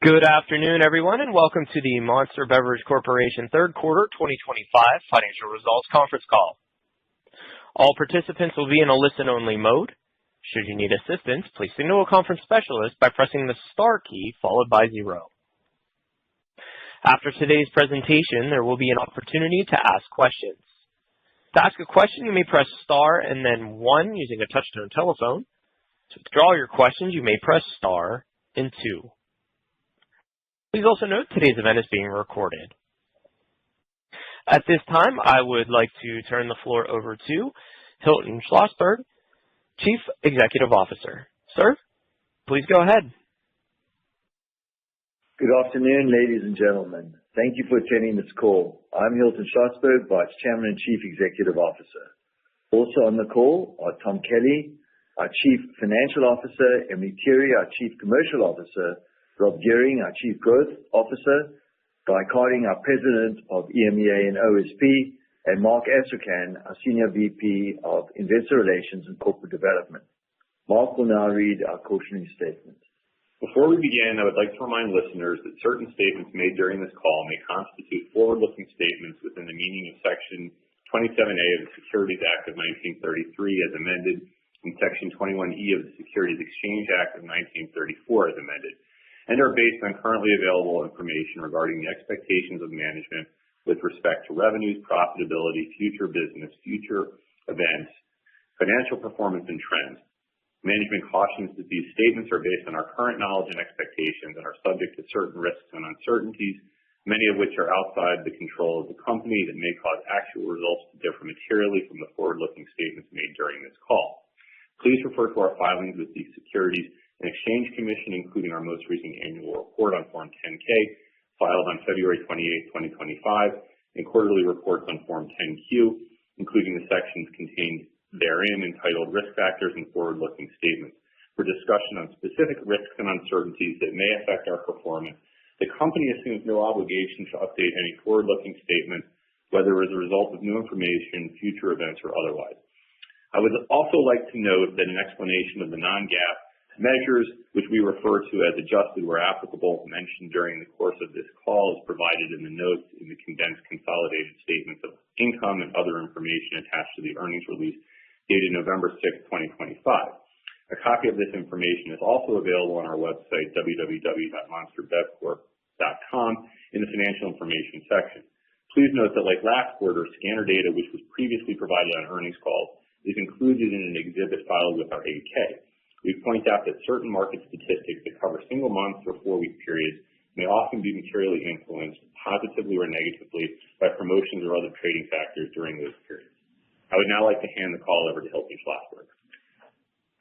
Good afternoon, everyone, and welcome to the Monster Beverage Corporation Third Quarter 2025 Financial Results Conference Call. All participants will be in a listen-only mode. Should you need assistance, please signal a conference specialist by pressing the star key followed by 0. After today's presentation, there will be an opportunity to ask questions. To ask a question, you may press star and then 1 using a touch-tone telephone. To withdraw your questions, you may press star and 2. Please also note today's event is being recorded. At this time, I would like to turn the floor over to Hilton Schlosberg, Chief Executive Officer. Sir, please go ahead. Good afternoon, ladies and gentlemen. Thank you for attending this call. I'm Hilton Schlosberg, Vice Chairman and Chief Executive Officer. Also on the call are Tom Kelly, our Chief Financial Officer, Emily Thierry, our Chief Commercial Officer, Rob Gearing, our Chief Growth Officer, Guy Carding, our President of EMEA and OSP, and Mark Astrachan, our Senior VP of Investor Relations and Corporate Development. Mark will now read our cautionary statement. Before we begin, I would like to remind listeners that certain statements made during this call may constitute forward-looking statements within the meaning of Section 27A of the Securities Act of 1933 as amended, and Section 21E of the Securities Exchange Act of 1934 as amended, and are based on currently available information regarding the expectations of management with respect to revenues, profitability, future business, future events, financial performance, and trends. Management cautions that these statements are based on our current knowledge and expectations and are subject to certain risks and uncertainties, many of which are outside the control of the company that may cause actual results to differ materially from the forward-looking statements made during this call. Please refer to our filings with the Securities and Exchange Commission, including our most recent annual report on Form 10-K, filed on February 28, 2025, and quarterly reports on Form 10-Q, including the sections contained therein entitled Risk Factors and Forward-Looking Statements, for discussion on specific risks and uncertainties that may affect our performance. The company assumes no obligation to update any forward-looking statement, whether as a result of new information, future events, or otherwise. I would also like to note that an explanation of the non-GAAP measures, which we refer to as adjusted where applicable, mentioned during the course of this call, is provided in the notes in the condensed consolidated statements of income and other information attached to the earnings release dated November 6, 2025. A copy of this information is also available on our website, www.monsterbevcorp.com, in the financial information section. Please note that like last quarter, scanner data, which was previously provided on earnings calls, is included in an exhibit filed with our 8K. We point out that certain market statistics that cover single month or 4-week periods may often be materially influenced, positively or negatively, by promotions or other trading factors during those periods. I would now like to hand the call over to Hilton Schlosberg.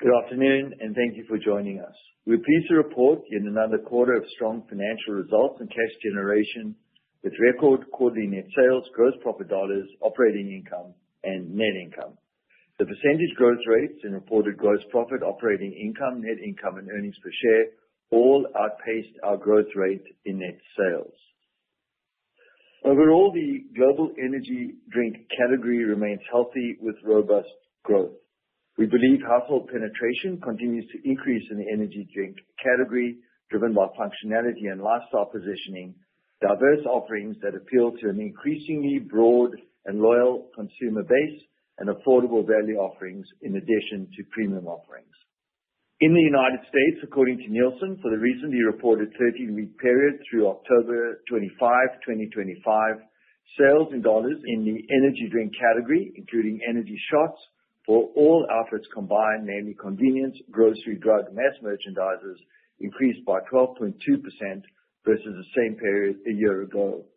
Good afternoon, and thank you for joining us. We're pleased to report yet another quarter of strong financial results and cash generation with record quarterly net sales, gross profit dollars, operating income, and net income. The percentage growth rates in reported gross profit, operating income, net income, and earnings per share all outpaced our growth rate in net sales. Overall, the global energy drink category remains healthy with robust growth. We believe household penetration continues to increase in the energy drink category, driven by functionality and lifestyle positioning, diverse offerings that appeal to an increasingly broad and loyal consumer base, and affordable value offerings in addition to premium offerings. In the United States, according to Nielsen, for the recently reported 13-week period through October 25, 2025, sales in dollars in the energy drink category, including energy shots, for all outlets combined, namely convenience, grocery, drug, mass merchandisers, increased by 12.2% versus the same period a year ago.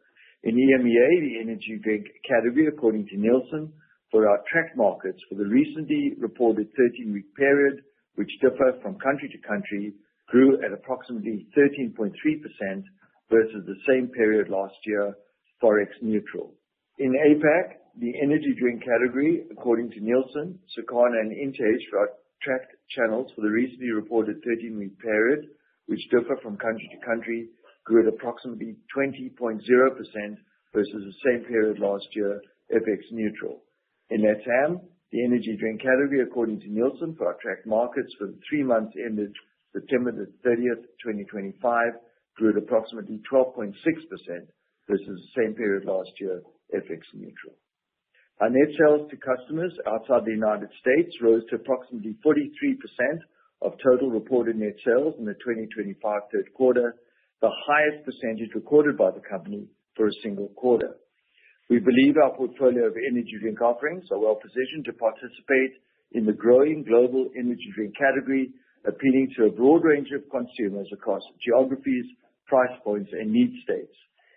In EMEA, the energy drink category, according to Nielsen, for our tracked markets for the recently reported 13-week period, which differ from country to country, grew at approximately 13.3% versus the same period last year, Forex neutral. In APAC, the energy drink category, according to Nielsen, Circana, and Intage for our tracked channels for the recently reported 13-week period, which differ from country to country, grew at approximately 20.0% versus the same period last year, FX neutral. In LATAM, the energy drink category, according to Nielsen, for our tracked markets for the 3 months ended September 30th, 2025, grew at approximately 12.6% versus the same period last year, FX neutral. Our net sales to customers outside the United States rose to approximately 43% of total reported net sales in the 2025 third quarter, the highest percentage recorded by the company for a single quarter. We believe our portfolio of energy drink offerings are well positioned to participate in the growing global energy drink category, appealing to a broad range of consumers across geographies, price points, and need states.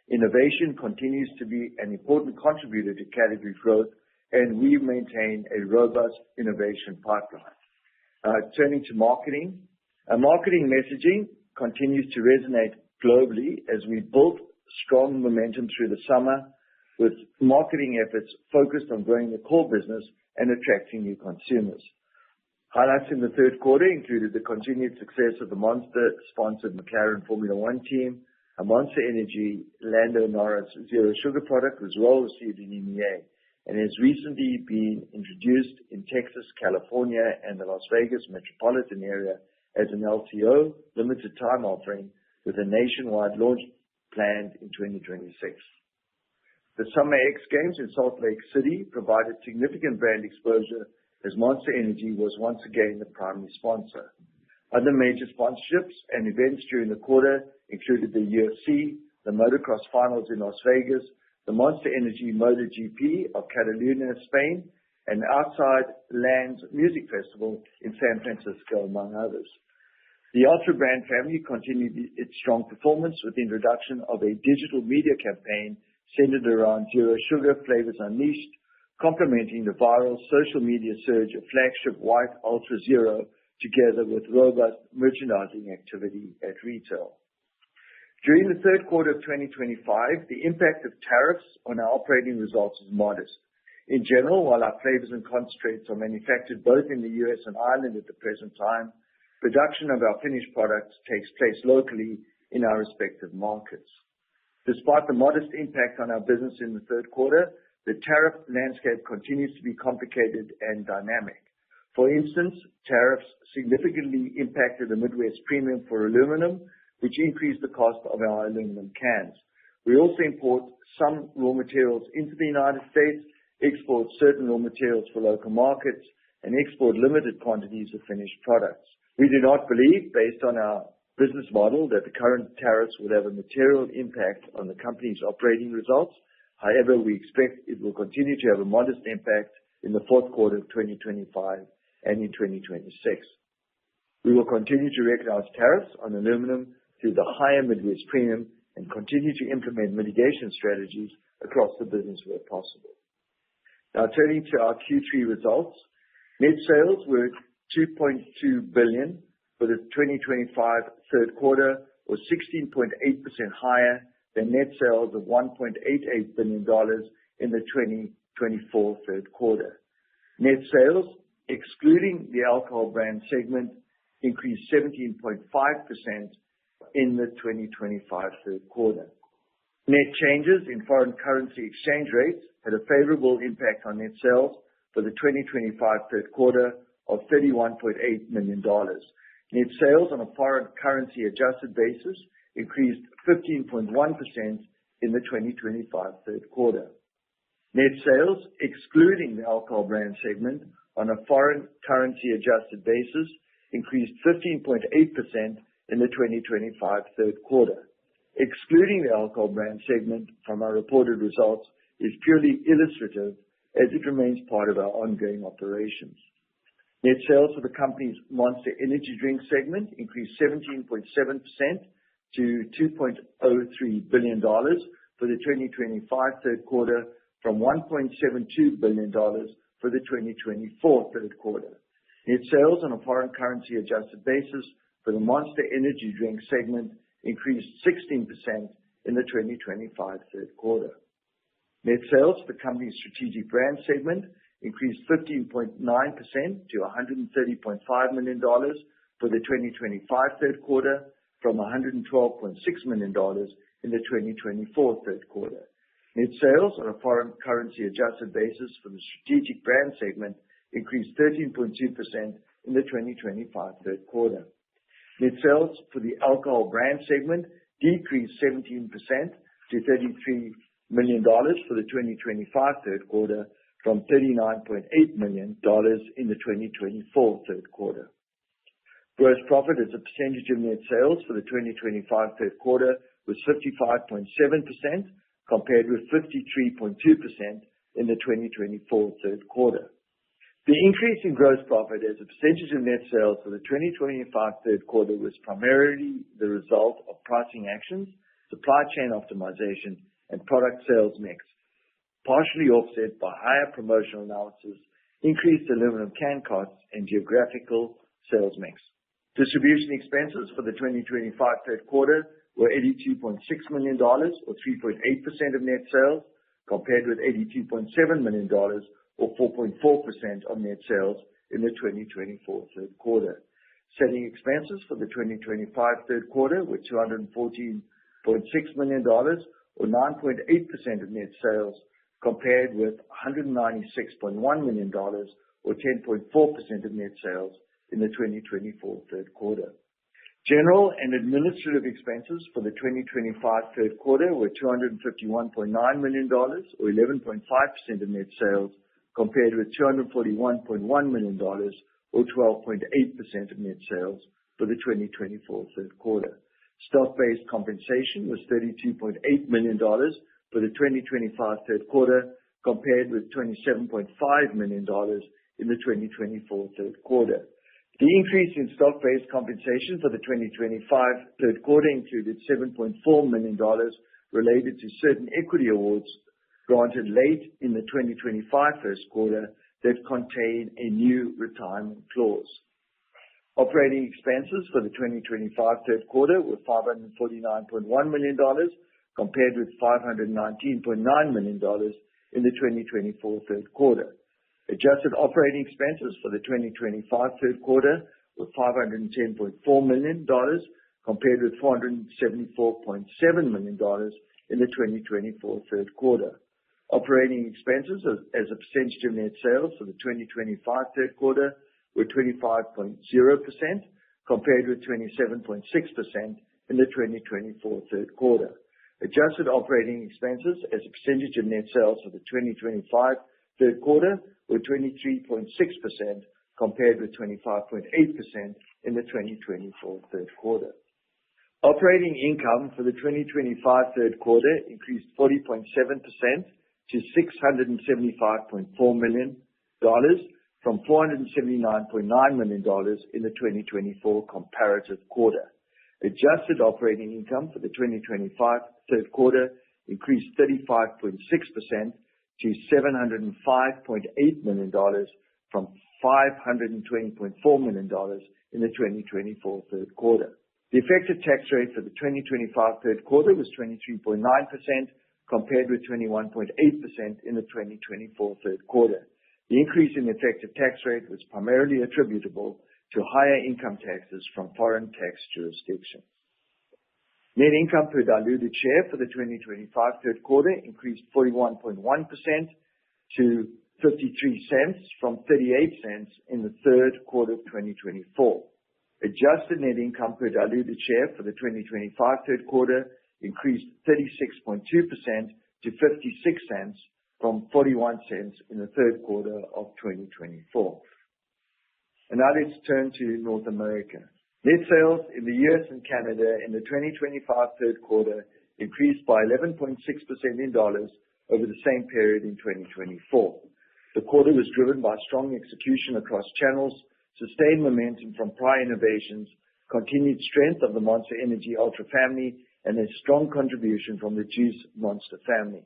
Innovation continues to be an important contributor to category growth, and we maintain a robust innovation pipeline. Turning to marketing, our marketing messaging continues to resonate globally as we built strong momentum through the summer, with marketing efforts focused on growing the core business and attracting new consumers. Highlights in the third quarter included the continued success of the Monster-sponsored McLaren Formula One team. A Monster Energy Lando Norris Zero Sugar product was well received in EMEA and has recently been introduced in Texas, California, and the Las Vegas metropolitan area as an LTO limited time offering, with a nationwide launch planned in 2026. The Summer X Games in Salt Lake City provided significant brand exposure as Monster Energy was once again the primary sponsor. Other major sponsorships and events during the quarter included the UFC, the Motocross Finals in Las Vegas, the Monster Energy MotoGP of Catalunya, Spain, and Outside Lands Music Festival in San Francisco, among others. The Ultra brand family continued its strong performance with the introduction of a digital media campaign centered around Zero Sugar Flavors Unleashed, complementing the viral social media surge of flagship White Ultra Zero, together with robust merchandising activity at retail. During the third quarter of 2025, the impact of tariffs on our operating results is modest. In general, while our flavors and concentrates are manufactured both in the US and Ireland at the present time, production of our finished products takes place locally in our respective markets. Despite the modest impact on our business in the third quarter, the tariff landscape continues to be complicated and dynamic. For instance, tariffs significantly impacted the Midwest premium for aluminum, which increased the cost of our aluminum cans. We also import some raw materials into the United States, export certain raw materials for local markets, and export limited quantities of finished products. We do not believe, based on our business model, that the current tariffs would have a material impact on the company's operating results. However, we expect it will continue to have a modest impact in the fourth quarter of 2025 and in 2026. We will continue to recognize tariffs on aluminum through the higher Midwest premium and continue to implement mitigation strategies across the business where possible. Now, turning to our Q3 results, net sales were $2.2 billion for the 2025 third quarter, or 16.8% higher than net sales of $1.88 billion in the 2024 third quarter. Net sales, excluding the alcohol brand segment, increased 17.5% in the 2025 third quarter. Net changes in foreign currency exchange rates had a favorable impact on net sales for the 2025 third quarter of $31.8 million. Net sales on a foreign currency adjusted basis increased 15.1% in the 2025 third quarter. Net sales, excluding the alcohol brand segment, on a foreign currency adjusted basis, increased 15.8% in the 2025 third quarter. Excluding the alcohol brand segment from our reported results is purely illustrative, as it remains part of our ongoing operations. Net sales for the company's Monster Energy Drink segment increased 17.7% to $2.03 billion for the 2025 third quarter, from $1.72 billion for the 2024 third quarter. Net sales on a foreign currency adjusted basis for the Monster Energy Drink segment increased 16% in the 2025 third quarter. Net sales for the company's Strategic Brand segment increased 15.9% to $130.5 million for the 2025 third quarter, from $112.6 million in the 2024 third quarter. Net sales on a foreign currency adjusted basis for the Strategic Brand segment increased 13.2% in the 2025 third quarter. Net sales for the Alcohol Brand segment decreased 17% to $33 million for the 2025 third quarter from $39.8 million in the 2024 third quarter. Gross profit as a percentage of net sales for the 2025 third quarter was 55.7% compared with 53.2% in the 2024 third quarter. The increase in gross profit as a percentage of net sales for the 2025 third quarter was primarily the result of pricing actions, supply chain optimization, and product sales mix, partially offset by higher promotional allowances, increased aluminum can costs, and geographical sales mix. Distribution expenses for the 2025 third quarter were $82.6 million, or 3.8% of net sales, compared with $82.7 million, or 4.4% of net sales in the 2024 third quarter. Selling expenses for the 2025 third quarter were $214.6 million, or 9.8% of net sales, compared with $196.1 million, or 10.4% of net sales in the 2024 third quarter. General and administrative expenses for the 2025 third quarter were $251.9 million, or 11.5% of net sales, compared with $241.1 million, or 12.8% of net sales for the 2024 third quarter. Stock-based compensation was $32.8 million for the 2025 third quarter, compared with $27.5 million in the 2024 third quarter. The increase in stock-based compensation for the 2025 third quarter included $7.4 million related to certain equity awards granted late in the 2025 first quarter that contain a new retirement clause. Operating expenses for the 2025 third quarter were $549.1 million, compared with $519.9 million in the 2024 third quarter. Adjusted operating expenses for the 2025 third quarter were $510.4 million, compared with $474.7 million in the 2024 third quarter. Operating expenses as a percentage of net sales for the 2025 third quarter were 25.0%, compared with 27.6% in the 2024 third quarter. Adjusted operating expenses as a percentage of net sales for the 2025 third quarter were 23.6%, compared with 25.8% in the 2024 third quarter. Operating income for the 2025 third quarter increased 40.7% to $675.4 million from $479.9 million in the 2024 comparative quarter. Adjusted operating income for the 2025 third quarter increased 35.6% to $705.8 million from $520.4 million in the 2024 third quarter. The effective tax rate for the 2025 third quarter was 23.9%, compared with 21.8% in the 2024 third quarter. The increase in the effective tax rate was primarily attributable to higher income taxes from foreign tax jurisdictions. Net income per diluted share for the 2025 third quarter increased 41.1% to 53 cents from 38 cents in the third quarter of 2024. Adjusted net income per diluted share for the 2025 third quarter increased 36.2% to 56 cents from 41 cents in the third quarter of 2024. And now let's turn to North America. Net sales in the U.S. and Canada in the 2025 third quarter increased by 11.6% in dollars over the same period in 2024. The quarter was driven by strong execution across channels, sustained momentum from prior innovations, continued strength of the Monster Energy Ultra family, and a strong contribution from the Juice Monster family.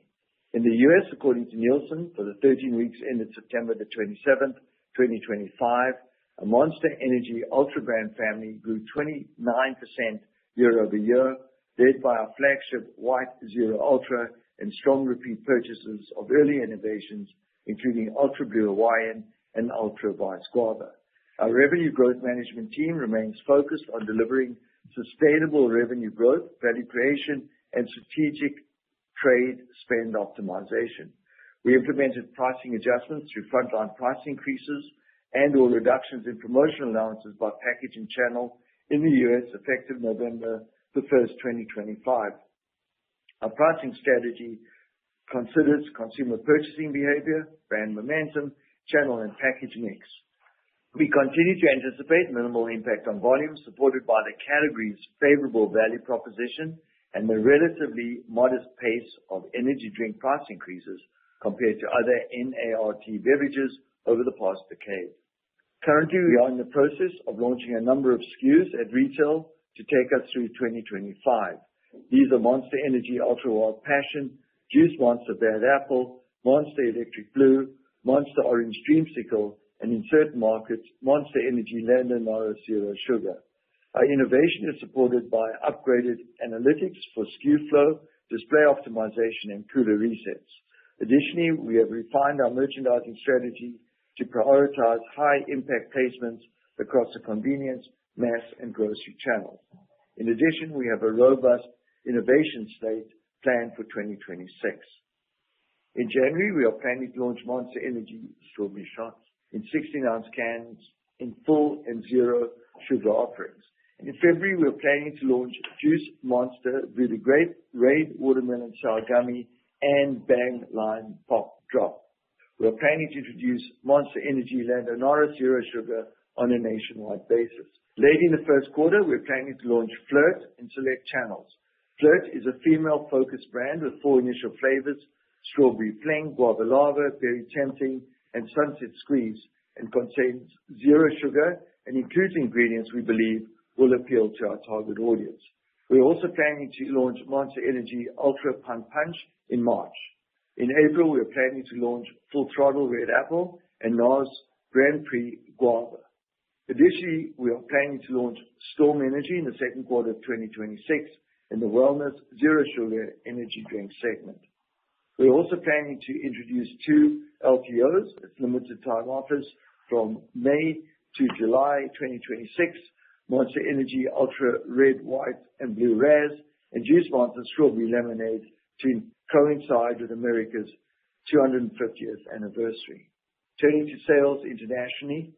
In the U.S., according to Nielsen, for the 13 weeks ended September the 27th, 2025, a Monster Energy Ultra brand family grew 29% year over year, led by our flagship White Zero Ultra and strong repeat purchases of early innovations, including Ultra Blue Hawaiian and Ultra Vice Guava. Our revenue growth management team remains focused on delivering sustainable revenue growth, value creation, and strategic trade spend optimization. We implemented pricing adjustments through frontline price increases and/or reductions in promotional allowances by package and channel in the U.S. effective November 1st, 2025. Our pricing strategy considers consumer purchasing behavior, brand momentum, channel and package mix. We continue to anticipate minimal impact on volume, supported by the category's favorable value proposition and the relatively modest pace of energy drink price increases compared to other NART beverages over the past decade. Currently, we are in the process of launching a number of SKUs at retail to take us through 2025. These are Monster Energy Ultra Wild Passion, Juice Monster Bad Apple, Monster Electric Blue, Monster Orange Dreamsicle, and in certain markets, Monster Energy Lando Norris Zero Sugar. Our innovation is supported by upgraded analytics for SKU flow, display optimization, and cooler resets. Additionally, we have refined our merchandising strategy to prioritize high-impact placements across the convenience, mass, and grocery channels. In addition, we have a robust innovation slate planned for 2026. In January, we are planning to launch Monster Energy Strawberry Shots in 16-ounce cans in full and zero sugar offerings. And in February, we are planning to launch Juice Monster Voodoo Grape, Raid Watermelon Sour Gummy, and Bang Lime Pop Drop. We are planning to introduce Monster Energy Lando Norris Zero Sugar on a nationwide basis. Late in the first quarter, we're planning to launch Flirt in select channels. Flirt is a female-focused brand with 4 initial flavors: Strawberry Fling, Guava Lava, Berry Tempting, and Sunset Squeeze, and contains zero sugar and includes ingredients we believe will appeal to our target audience. We're also planning to launch Monster Energy Ultra Punch Punch in March. In April, we're planning to launch Full Throttle Red Apple and NOS Grand Prix Guava. Additionally, we are planning to launch Storm Energy in the second quarter of 2026 in the wellness zero sugar energy drink segment. We're also planning to introduce 2 LTOs, as limited time offers, from May to July 2026, Monster Energy Ultra Red, White, and Blue Raz, and Juice Monster Strawberry Lemonade to coincide with America's 250th anniversary. Turning to sales internationally,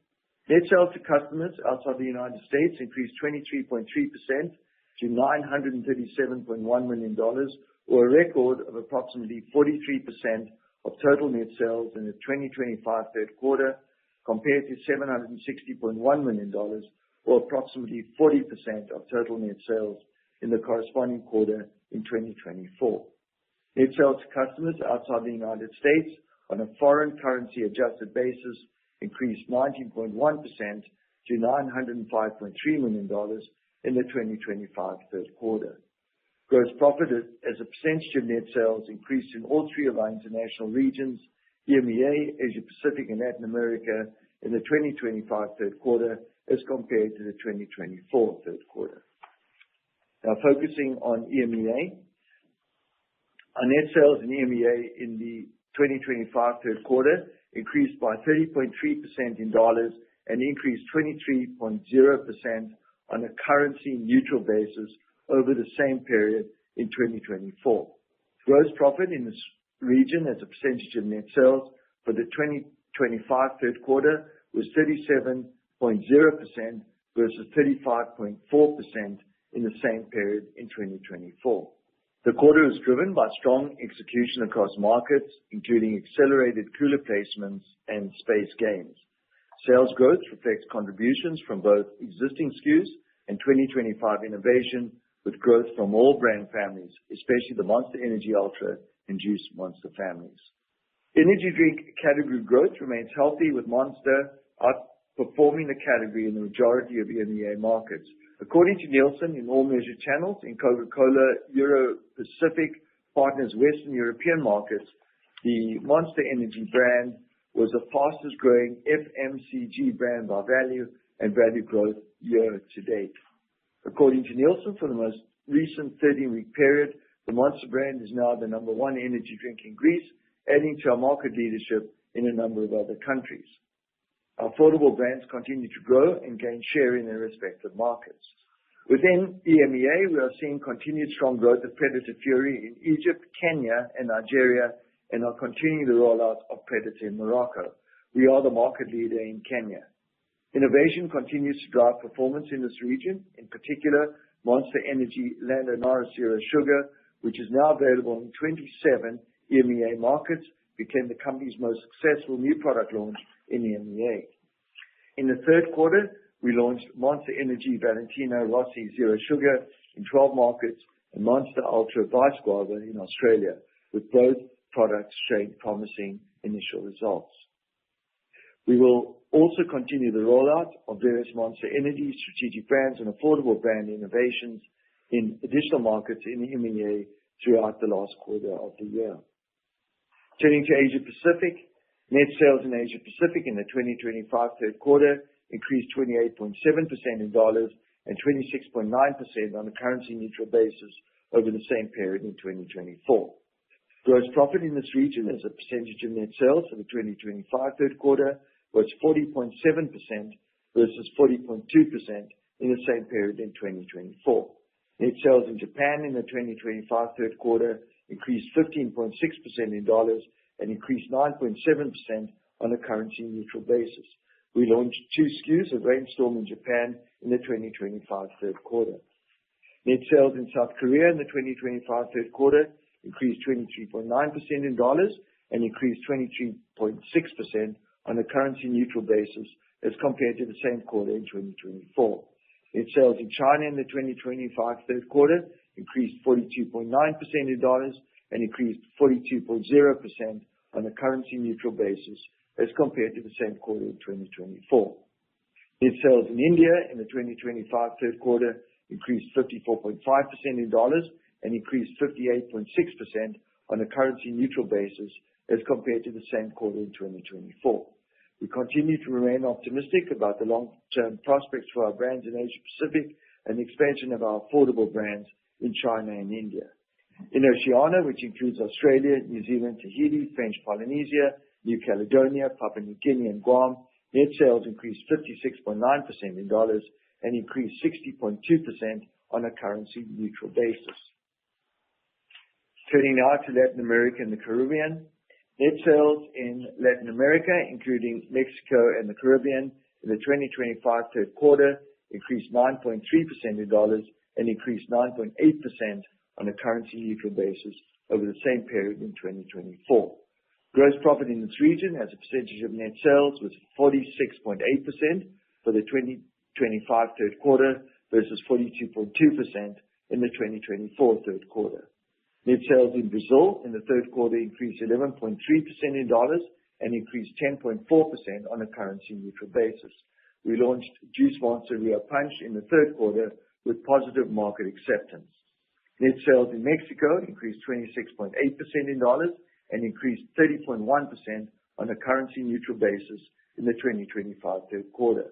net sales to customers outside the United States increased 23.3% to $937.1 million, or a record of approximately 43% of total net sales in the 2025 third quarter, compared to $760.1 million, or approximately 40% of total net sales in the corresponding quarter in 2024. Net sales to customers outside the United States on a foreign currency adjusted basis increased 19.1% to $905.3 million in the 2025 third quarter. Gross profit as a percentage of net sales increased in all 3 of our international regions, EMEA, Asia Pacific, and Latin America, in the 2025 third quarter as compared to the 2024 third quarter. Now, focusing on EMEA, our net sales in EMEA in the 2025 third quarter increased by 30.3% in dollars and increased 23.0% on a currency neutral basis over the same period in 2024. Gross profit in this region as a percentage of net sales for the 2025 third quarter was 37.0% versus 35.4% in the same period in 2024. The quarter was driven by strong execution across markets, including accelerated cooler placements and space gains. Sales growth reflects contributions from both existing SKUs and 2025 innovation, with growth from all brand families, especially the Monster Energy Ultra and Juice Monster families. Energy drink category growth remains healthy, with Monster outperforming the category in the majority of EMEA markets. According to Nielsen, in all measured channels in Coca-Cola Euro-Pacific Partners Western European markets, the Monster Energy brand was the fastest growing FMCG brand by value and value growth year to date. According to Nielsen, for the most recent 13-week period, the Monster brand is now the number 1 energy drink in Greece, adding to our market leadership in a number of other countries. Our affordable brands continue to grow and gain share in their respective markets. Within EMEA, we are seeing continued strong growth of Predator Fury in Egypt, Kenya, and Nigeria, and are continuing the rollout of Predator in Morocco. We are the market leader in Kenya. Innovation continues to drive performance in this region. In particular, Monster Energy Lando Norris Zero Sugar, which is now available in 27 EMEA markets, became the company's most successful new product launch in EMEA. In the third quarter, we launched Monster Energy Valentino Rossi Zero Sugar in 12 markets and Monster Ultra Vice Guava in Australia, with both products showing promising initial results. We will also continue the rollout of various Monster Energy strategic brands and affordable brand innovations in additional markets in EMEA throughout the last quarter of the year. Turning to Asia Pacific, net sales in Asia Pacific in the 2025 third quarter increased 28.7% in dollars and 26.9% on a currency-neutral basis over the same period in 2024. Gross profit in this region as a percentage of net sales for the 2025 third quarter was 40.7% versus 40.2% in the same period in 2024. Net sales in Japan in the 2025 third quarter increased 15.6% in dollars and increased 9.7% on a currency-neutral basis. We launched 2 SKUs of Rainstorm in Japan in the 2025 third quarter. Net sales in South Korea in the 2025 third quarter increased 23.9% in dollars and increased 23.6% on a currency-neutral basis as compared to the same quarter in 2024. Net sales in China in the 2025 third quarter increased 42.9% in dollars and increased 42.0% on a currency-neutral basis as compared to the same quarter in 2024. Net sales in India in the 2025 third quarter increased 54.5% in dollars and increased 58.6% on a currency-neutral basis as compared to the same quarter in 2024. We continue to remain optimistic about the long-term prospects for our brands in Asia Pacific and the expansion of our affordable brands in China and India. In Oceania, which includes Australia, New Zealand, Tahiti, French Polynesia, New Caledonia, Papua New Guinea, and Guam, net sales increased 56.9% in dollars and increased 60.2% on a currency-neutral basis. Turning now to Latin America and the Caribbean. Net sales in Latin America, including Mexico and the Caribbean, in the 2025 third quarter increased 9.3% in dollars and increased 9.8% on a currency-neutral basis over the same period in 2024. Gross profit in this region as a percentage of net sales was 46.8% for the 2025 third quarter versus 42.2% in the 2024 third quarter. Net sales in Brazil in the third quarter increased 11.3% in dollars and increased 10.4% on a currency-neutral basis. We launched Juice Monster Rio Punch in the third quarter with positive market acceptance. Net sales in Mexico increased 26.8% in dollars and increased 30.1% on a currency-neutral basis in the 2025 third quarter.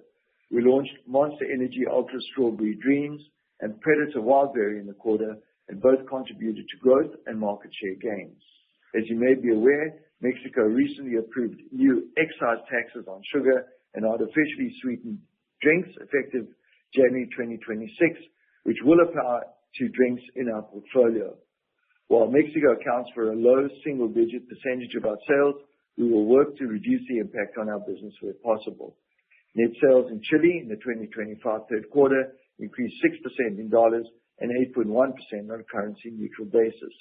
We launched Monster Energy Ultra Strawberry Dreams and Predator Wildberry in the quarter, and both contributed to growth and market share gains. As you may be aware, Mexico recently approved new excise taxes on sugar and artificially sweetened drinks effective January 2026, which will apply to drinks in our portfolio. While Mexico accounts for a low single-digit percentage of our sales, we will work to reduce the impact on our business where possible. Net sales in Chile in the 2025 third quarter increased 6% in dollars and 8.1% on a currency-neutral basis.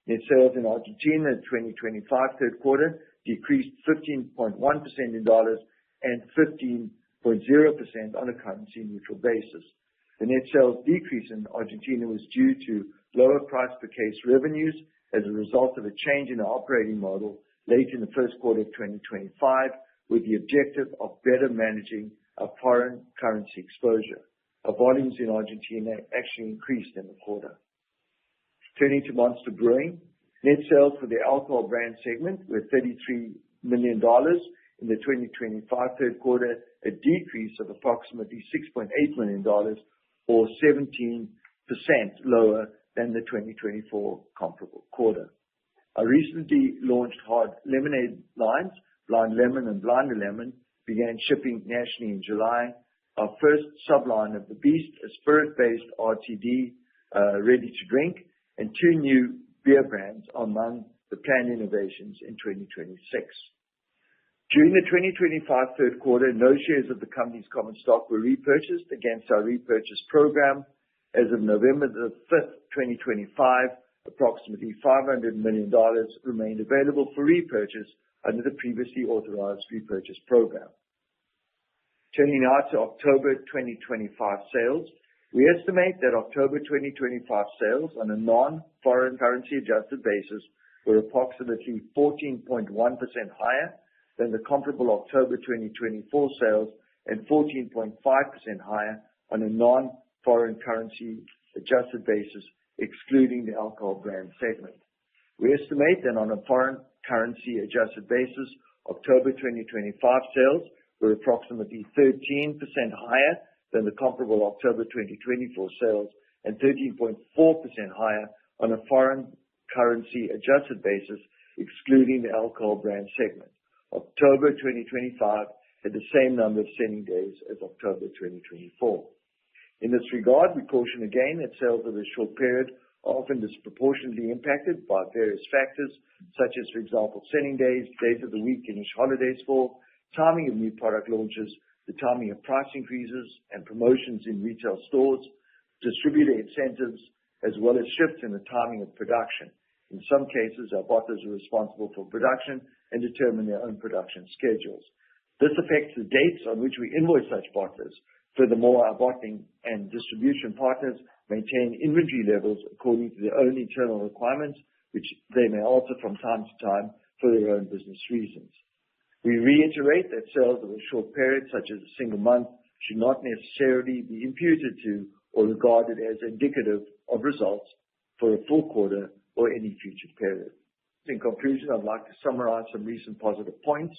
Net sales in Argentina in the 2025 third quarter decreased 15.1% in dollars and 15.0% on a currency-neutral basis. The net sales decrease in Argentina was due to lower price per case revenues as a result of a change in our operating model late in the first quarter of 2025 with the objective of better managing our foreign currency exposure. Our volumes in Argentina actually increased in the quarter. Turning to Monster Brewing, net sales for the alcohol brand segment were $33 million in the 2025 third quarter, a decrease of approximately $6.8 million or 17% lower than the 2024 comparable quarter. Our recently launched hard lemonade lines, Blind Lemon and Blinder Lemon, began shipping nationally in July. Our first subline of the Beast, a spirit-based RTD ready to drink, and 2 new beer brands are among the planned innovations in 2026. During the 2025 third quarter, no shares of the company's common stock were repurchased against our repurchase program. As of November the 5th, 2025, approximately $500 million remained available for repurchase under the previously authorized repurchase program. Turning now to October 2025 sales, we estimate that October 2025 sales on a non-foreign currency adjusted basis were approximately 14.1% higher than the comparable October 2024 sales and 14.5% higher on a non-foreign currency adjusted basis, excluding the alcohol brand segment. We estimate that on a foreign currency adjusted basis, October 2025 sales were approximately 13% higher than the comparable October 2024 sales and 13.4% higher on a foreign currency adjusted basis, excluding the alcohol brand segment. October 2025 had the same number of selling days as October 2024. In this regard, we caution again that sales of a short period are often disproportionately impacted by various factors, such as, for example, selling days, days of the week in which holidays fall, timing of new product launches, the timing of price increases and promotions in retail stores, distributor incentives, as well as shifts in the timing of production. In some cases, our bottlers are responsible for production and determine their own production schedules. This affects the dates on which we invoice such bottlers. Furthermore, our bottling and distribution partners maintain inventory levels according to their own internal requirements, which they may alter from time to time for their own business reasons. We reiterate that sales of a short period, such as a single month, should not necessarily be imputed to or regarded as indicative of results for a full quarter or any future period. In conclusion, I'd like to summarize some recent positive points.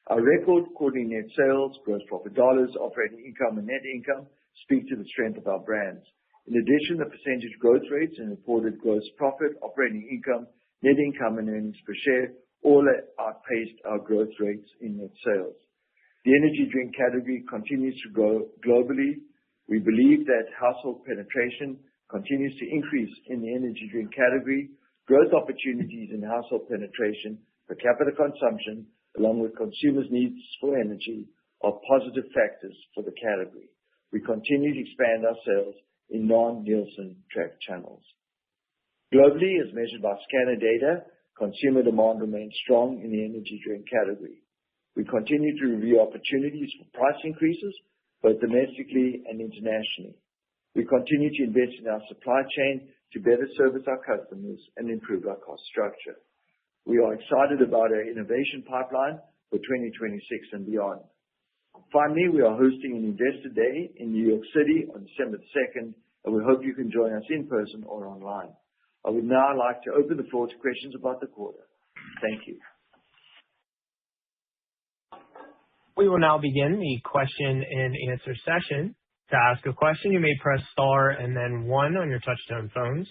Our record quarterly net sales, gross profit dollars, operating income, and net income speak to the strength of our brands. In addition, the percentage growth rates in reported gross profit, operating income, net income, and earnings per share all outpaced our growth rates in net sales. The energy drink category continues to grow globally. We believe that household penetration continues to increase in the energy drink category. Growth opportunities in household penetration, per capita consumption, along with consumers' needs for energy, are positive factors for the category. We continue to expand our sales in non-Nielsen tracked channels. Globally, as measured by scanner data, consumer demand remains strong in the energy drink category. We continue to review opportunities for price increases, both domestically and internationally. We continue to invest in our supply chain to better service our customers and improve our cost structure. We are excited about our innovation pipeline for 2026 and beyond. Finally, we are hosting an Investor Day in New York City on December 2nd, and we hope you can join us in person or online. I would now like to open the floor to questions about the quarter. Thank you. We will now begin the question and answer session. To ask a question, you may press star and then one on your touchtone phones.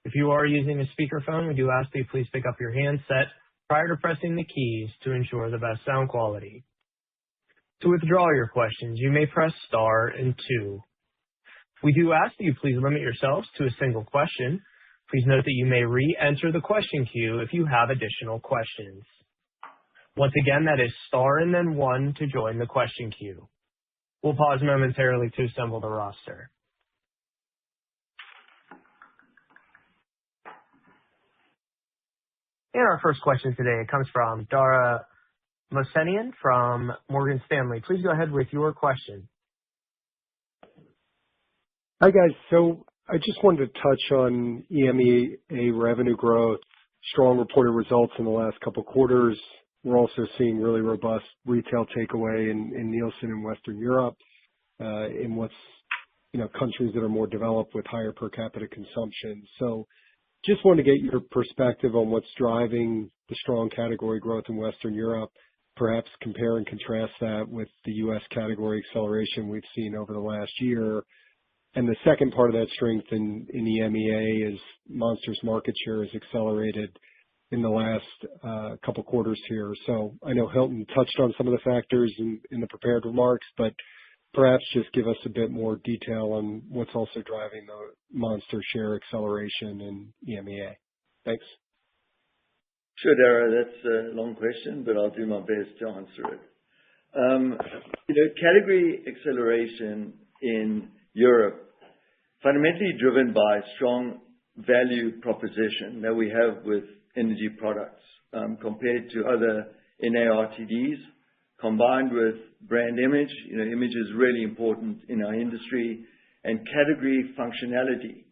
If you are using a speakerphone, we do ask that you please pick up your handset prior to pressing the keys to ensure the best sound quality. To withdraw your questions, you may press star and two. We do ask that you please limit yourselves to a single question. Please note that you may re-enter the question queue if you have additional questions. Once again, that is star and then one to join the question queue. We'll pause momentarily to assemble the roster. And our first question today comes from Dara Mohsenian from Morgan Stanley. Please go ahead with your question. Hi, guys. So I just wanted to touch on EMEA revenue growth, strong reported results in the last couple of quarters. We're also seeing really robust retail takeaway in Nielsen in Western Europe, in what's, countries that are more developed with higher per capita consumption. So just wanted to get your perspective on what's driving the strong category growth in Western Europe, perhaps compare and contrast that with the U.S. category acceleration we've seen over the last year. And the second part of that strength in EMEA is Monster's market share has accelerated in the last couple quarters here. So I know Hilton touched on some of the factors in the prepared remarks, but perhaps just give us a bit more detail on what's also driving the Monster share acceleration in EMEA. Thanks. Sure, Dara. That's a long question, but I'll do my best to answer it. Category acceleration in Europe fundamentally driven by strong value proposition that we have with energy products compared to other NARTDs, combined with brand image. Image is really important in our industry, and category functionality,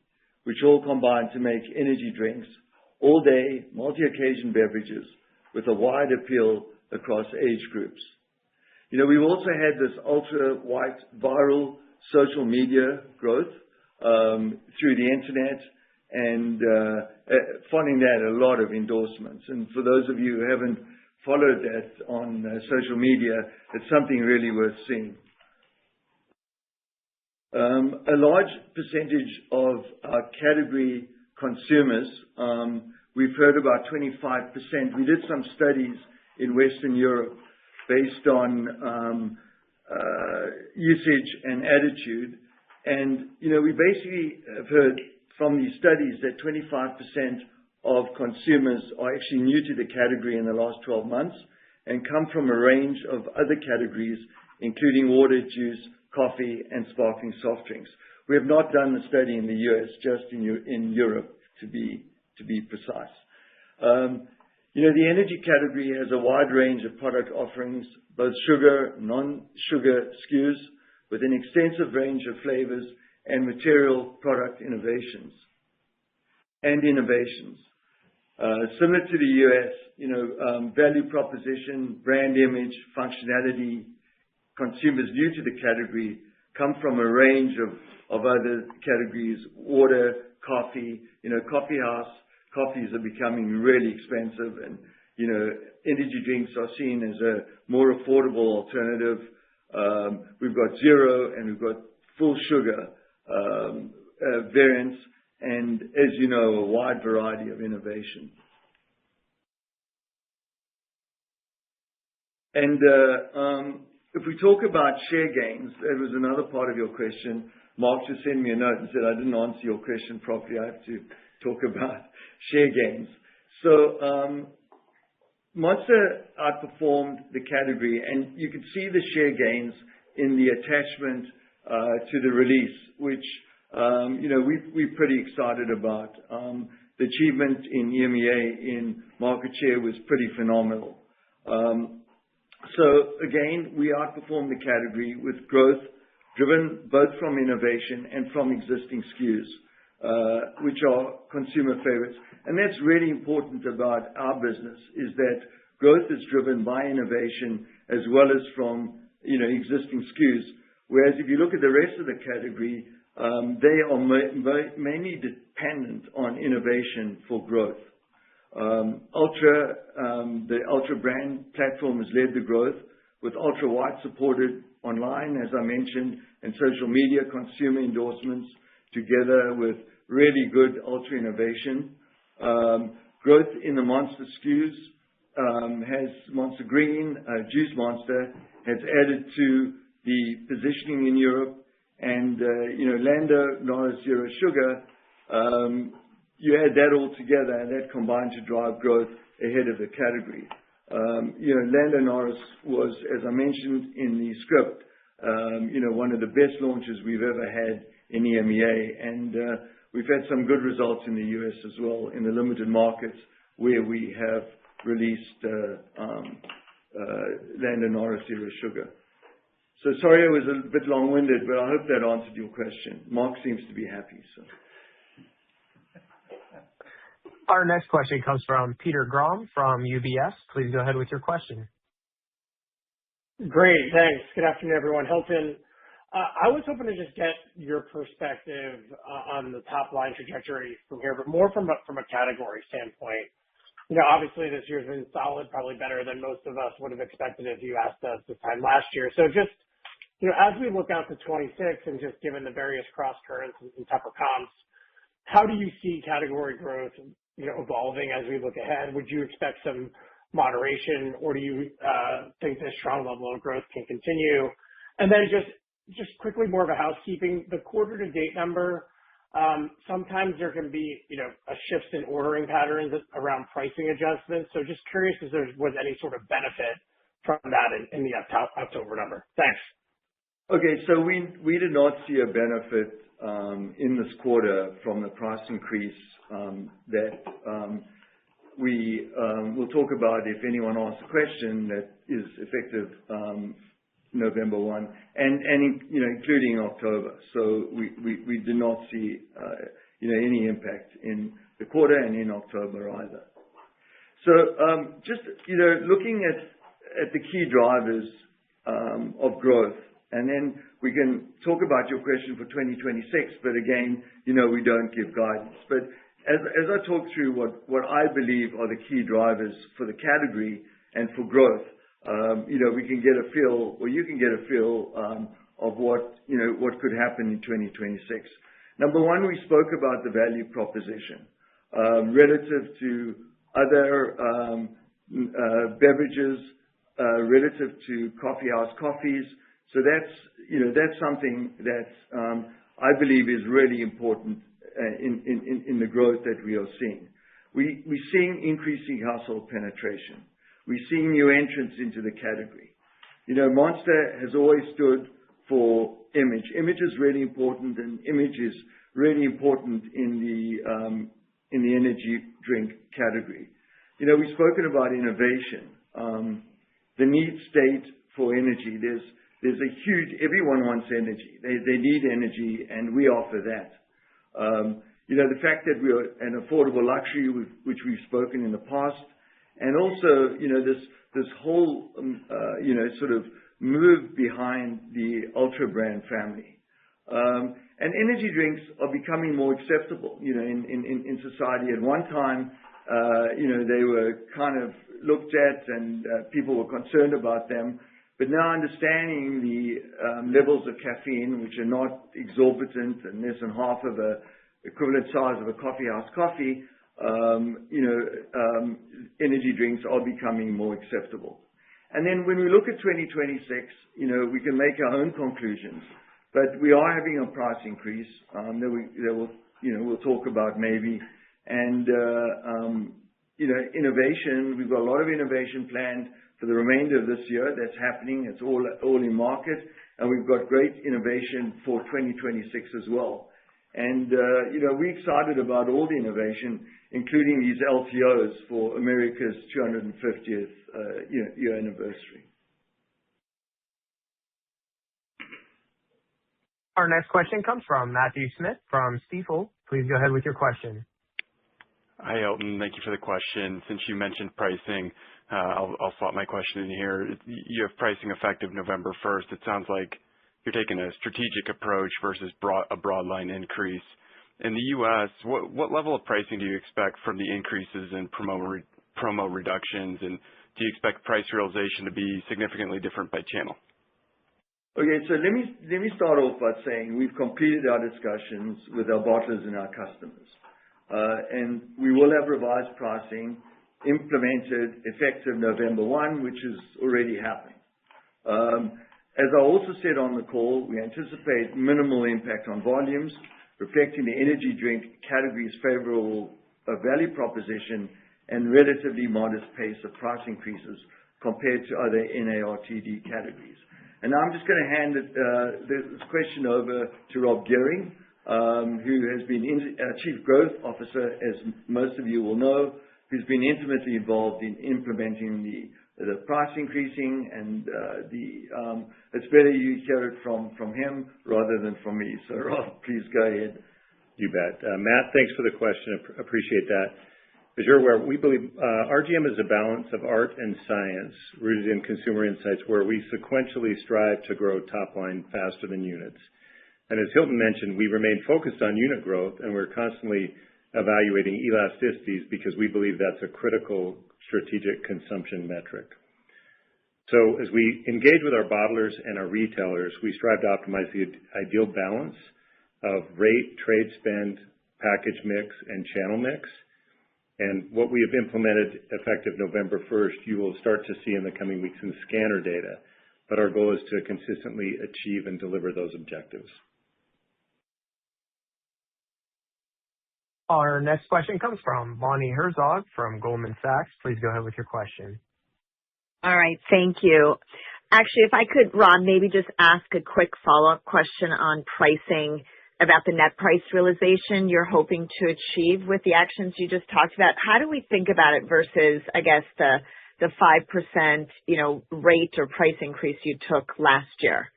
which all combine to make energy drinks all-day, multi-occasion beverages with a wide appeal across age groups. We've also had this ultra-wide viral social media growth through the internet, and following that, a lot of endorsements. And for those of you who haven't followed that on social media, it's something really worth seeing. A large percentage of our category consumers, we've heard about 25%. We did some studies in Western Europe based on usage and attitude. And, we basically have heard from these studies that 25% of consumers are actually new to the category in the last 12 months and come from a range of other categories, including water, juice, coffee, and sparkling soft drinks. We have not done the study in the US, just in Europe, to be precise. The energy category has a wide range of product offerings, both sugar, non-sugar SKUs, with an extensive range of flavors and material product innovations. Similar to the US, value proposition, brand image, functionality, consumers new to the category come from a range of other categories: water, coffee, coffee house. Coffees are becoming really expensive, and, energy drinks are seen as a more affordable alternative. We've got zero and we've got full sugar variants, and as you know, a wide variety of innovation. And if we talk about share gains, that was another part of your question. Mark just sent me a note and said I didn't answer your question properly. I have to talk about share gains. So Monster outperformed the category, and you can see the share gains in the attachment to the release, which we're pretty excited about. The achievement in EMEA in market share was pretty phenomenal. So again, we outperformed the category with growth driven both from innovation and from existing SKUs, which are consumer favorites. And that's really important about our business, is that growth is driven by innovation as well as from existing SKUs. Whereas if you look at the rest of the category, they are mainly dependent on innovation for growth. The Ultra brand platform has led the growth, with Ultra White supported online, as I mentioned, and social media consumer endorsements, together with really good Ultra innovation. Growth in the Monster SKUs has Monster Green, Juice Monster, has added to the positioning in Europe, and Lando Norris Zero Sugar. You add that all together, and that combined to drive growth ahead of the category. Lando Norris was, as I mentioned in the script, one of the best launches we've ever had in EMEA, and we've had some good results in the US as well, in the limited markets where we have released Lando Norris Zero Sugar. So sorry I was a bit long-winded, but I hope that answered your question. Mark seems to be happy. So. Our next question comes from Peter Grom from UBS. Please go ahead with your question. Great, thanks. Good afternoon, everyone. Hilton, I was hoping to just get your perspective on the top line trajectory from here, but more from a category standpoint. Obviously this year's been solid, probably better than most of us would have expected if you asked us this time last year. So just, as we look out to 26 and just given the various cross currents and tougher comps, how do you see category growth evolving as we look ahead? Would you expect some moderation, or do you think this strong level of growth can continue? And then just quickly, more of a housekeeping, the quarter to date number, sometimes there can be a shift in ordering patterns around pricing adjustments. So just curious if there was any sort of benefit from that in the October number. Thanks. Okay, so we did not see a benefit in this quarter from the price increase that we will talk about if anyone asks a question, that is effective November 1, and including October. So we did not see any impact in the quarter and in October either. So just looking at the key drivers of growth, and then we can talk about your question for 2026. But again, we don't give guidance. But as I talk through what I believe are the key drivers for the category and for growth, we can get a feel, or you can get a feel of what could happen in 2026. Number one, we spoke about the value proposition relative to other beverages, relative to coffee house coffees. So that's something that I believe is really important in the growth that we are seeing. We're seeing increasing household penetration. We're seeing new entrants into the category. Monster has always stood for image. Image is really important, and image is really important in the energy drink category. We've spoken about innovation, the need state for energy. There's a huge, everyone wants energy. They need energy, and we offer that. The fact that we are an affordable luxury, which we've spoken in the past, and also, this whole, sort of move behind the Ultra brand family. And energy drinks are becoming more acceptable, in society. At one time, they were kind of looked at and people were concerned about them. But now understanding the levels of caffeine, which are not exorbitant and less than half of the equivalent size of a coffee house coffee, energy drinks are becoming more acceptable. And then when we look at 2026, we can make our own conclusions. But we are having a price increase that we'll talk about maybe. And, innovation, we've got a lot of innovation planned for the remainder of this year. That's happening. It's all in market. And we've got great innovation for 2026 as well. And, we're excited about all the innovation, including these LTOs for America's 250th year anniversary. Our next question comes from Matthew Smith from Stifel. Please go ahead with your question. Hi, Elton. Thank you for the question. Since you mentioned pricing, I'll slot my question in here. You have pricing effective November 1st. It sounds like you're taking a strategic approach versus a broad line increase. In the U.S., what level of pricing do you expect from the increases in promo reductions, and do you expect price realization to be significantly different by channel? Okay, so let me start off by saying we've completed our discussions with our bottlers and our customers. And we will have revised pricing implemented effective November 1, which is already happening. As I also said on the call, we anticipate minimal impact on volumes, reflecting the energy drink category's favorable value proposition and relatively modest pace of price increases compared to other NARTD categories. And now I'm just going to hand this question over to Rob Gehring, who has been Chief Growth Officer, as most of you will know, who's been intimately involved in implementing the price increasing, and it's better you hear it from him rather than from me. So Rob, please go ahead. You bet. Matt, thanks for the question. Appreciate that. As you're aware, we believe RGM is a balance of art and science rooted in consumer insights, where we sequentially strive to grow top line faster than units. And as Hilton mentioned, we remain focused on unit growth, and we're constantly evaluating elasticities because we believe that's a critical strategic consumption metric. So as we engage with our bottlers and our retailers, we strive to optimize the ideal balance of rate, trade spend, package mix, and channel mix. And what we have implemented effective November 1st, you will start to see in the coming weeks in scanner data. But our goal is to consistently achieve and deliver those objectives. Our next question comes from Bonnie Herzog from Goldman Sachs. Please go ahead with your question. All right. Thank you. Actually, if I could, Ron, maybe just ask a quick follow-up question on pricing. about the net price realization you're hoping to achieve with the actions you just talked about. How do we think about it versus, I guess, the 5%, rate or price increase you took last year?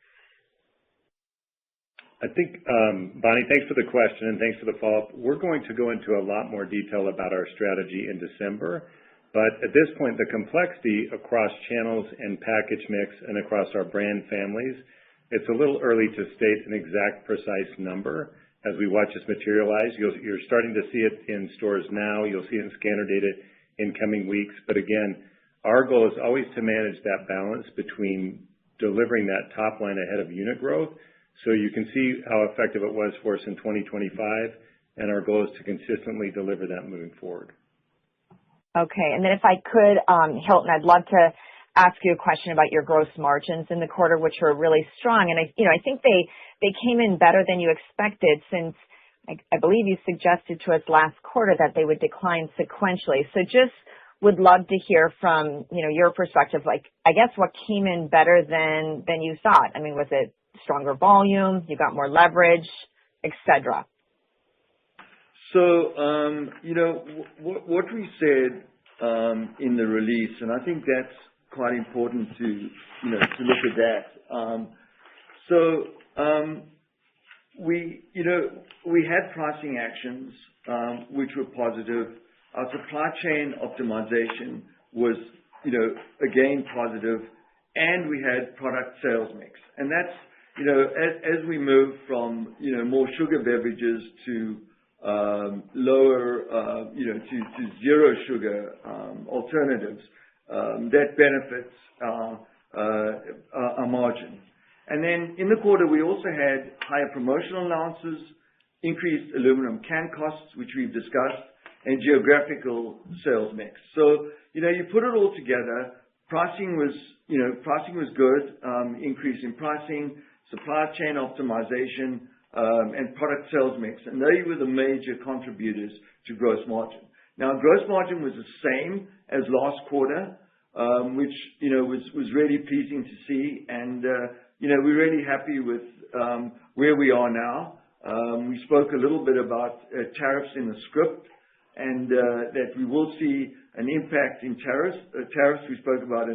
I think, Bonnie, thanks for the question and thanks for the follow-up. We're going to go into a lot more detail about our strategy in December, but at this point, the complexity across channels and package mix and across our brand families, it's a little early to state an exact precise number as we watch this materialize. You're starting to see it in stores now. You'll see it in scanner data in coming weeks. But again, our goal is always to manage that balance between delivering that top line ahead of unit growth. So you can see how effective it was for us in 2025, and our goal is to consistently deliver that moving forward. Okay, and then if I could, Hilton, I'd love to ask you a question about your gross margins in the quarter, which were really strong, and I think they came in better than you expected, since I believe you suggested to us last quarter that they would decline sequentially. So just would love to hear from your perspective, I guess what came in better than you thought. I mean, was it stronger volume, you got more leverage, etc.? So, what we said in the release, and I think that's quite important to look at that. We had pricing actions which were positive. Our supply chain optimization was again positive, and we had product sales mix, and that's as we move from more sugar beverages to lower to zero sugar alternatives, that benefits our margin. And then in the quarter, we also had higher promotional allowances, increased aluminum can costs, which we've discussed, and geographical sales mix. So you put it all together, pricing was good, increase in pricing, supply chain optimization, and product sales mix, and they were the major contributors to gross margin. Now, gross margin was the same as last quarter, which was really pleasing to see, and we're really happy with where we are now. We spoke a little bit about tariffs in the script, and that we will see an impact in tariffs. We spoke about a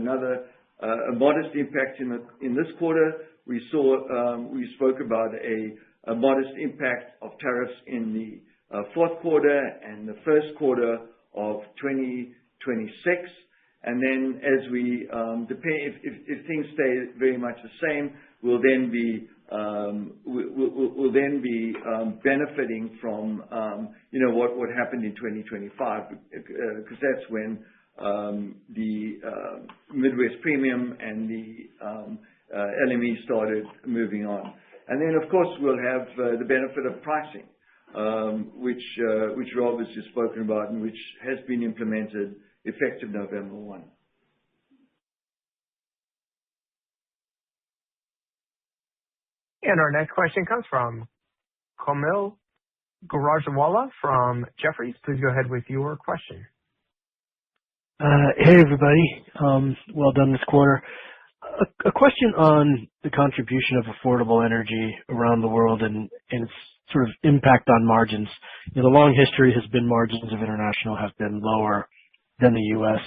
modest impact in this quarter. We spoke about a modest impact of tariffs in the fourth quarter and the first quarter of 2026. And then as we if things stay very much the same, we'll then be benefiting from what happened in 2025, because that's when the Midwest Premium and the LME started moving on. And then, of course, we'll have the benefit of pricing, which Rob has just spoken about and which has been implemented effective November 1. And our next question comes from Kaumil Gajrawala from Jefferies. Please go ahead with your question. Hey, everybody. Well done this quarter. A question on the contribution of affordable energy around the world and its sort of impact on margins. The long history has been margins of international have been lower than the U.S.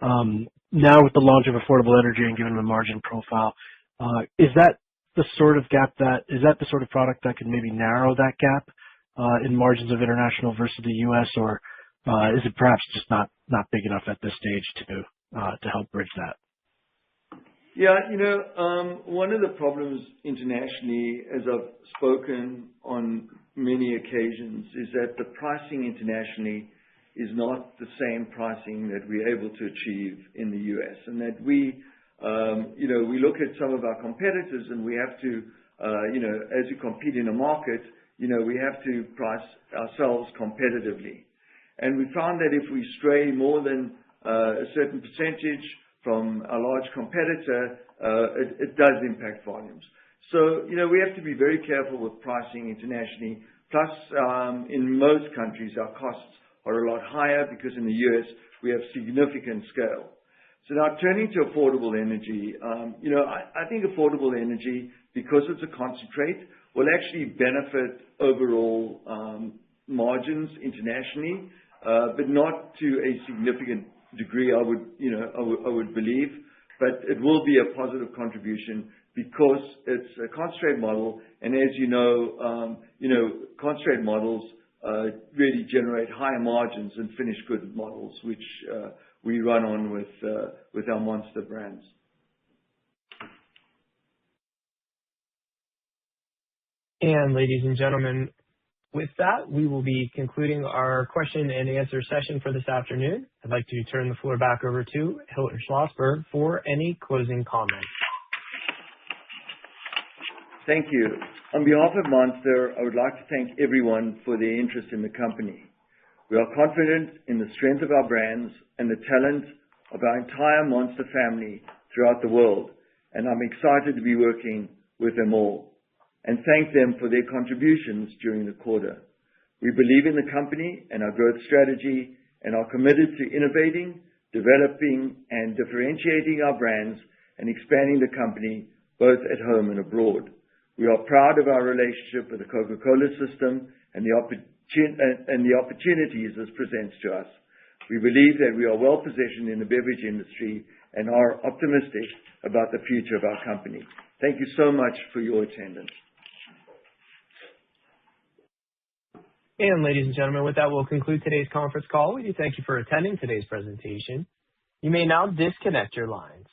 Now with the launch of affordable energy and given the margin profile, is that the sort of product that can maybe narrow that gap in margins of international versus the U.S., or is it perhaps just not big enough at this stage to help bridge that? Yeah, one of the problems internationally, as I've spoken on many occasions, is that the pricing internationally is not the same pricing that we're able to achieve in the U.S. And that we look at some of our competitors and we have to, as you compete in a market, we have to price ourselves competitively. And we found that if we stray more than a certain percentage from a large competitor, it does impact volumes. So, we have to be very careful with pricing internationally. Plus, in most countries, our costs are a lot higher because in the US, we have significant scale. So now turning to affordable energy, I think affordable energy, because it's a concentrate, will actually benefit overall margins internationally, but not to a significant degree, I would believe. But it will be a positive contribution because it's a concentrate model, and as you know, concentrate models really generate higher margins than finished good models, which we run on with our Monster brands. And ladies and gentlemen, with that, we will be concluding our question and answer session for this afternoon. I'd like to turn the floor back over to Hilton Schlosberg for any closing comments. Thank you. On behalf of Monster, I would like to thank everyone for their interest in the company. We are confident in the strength of our brands and the talent of our entire Monster family throughout the world, and I'm excited to be working with them all and thank them for their contributions during the quarter. We believe in the company and our growth strategy and are committed to innovating, developing, and differentiating our brands and expanding the company both at home and abroad. We are proud of our relationship with the Coca-Cola system and the opportunities this presents to us. We believe that we are well positioned in the beverage industry and are optimistic about the future of our company. Thank you so much for your attendance. And ladies and gentlemen, with that, we'll conclude today's conference call. We do thank you for attending today's presentation. You may now disconnect your lines.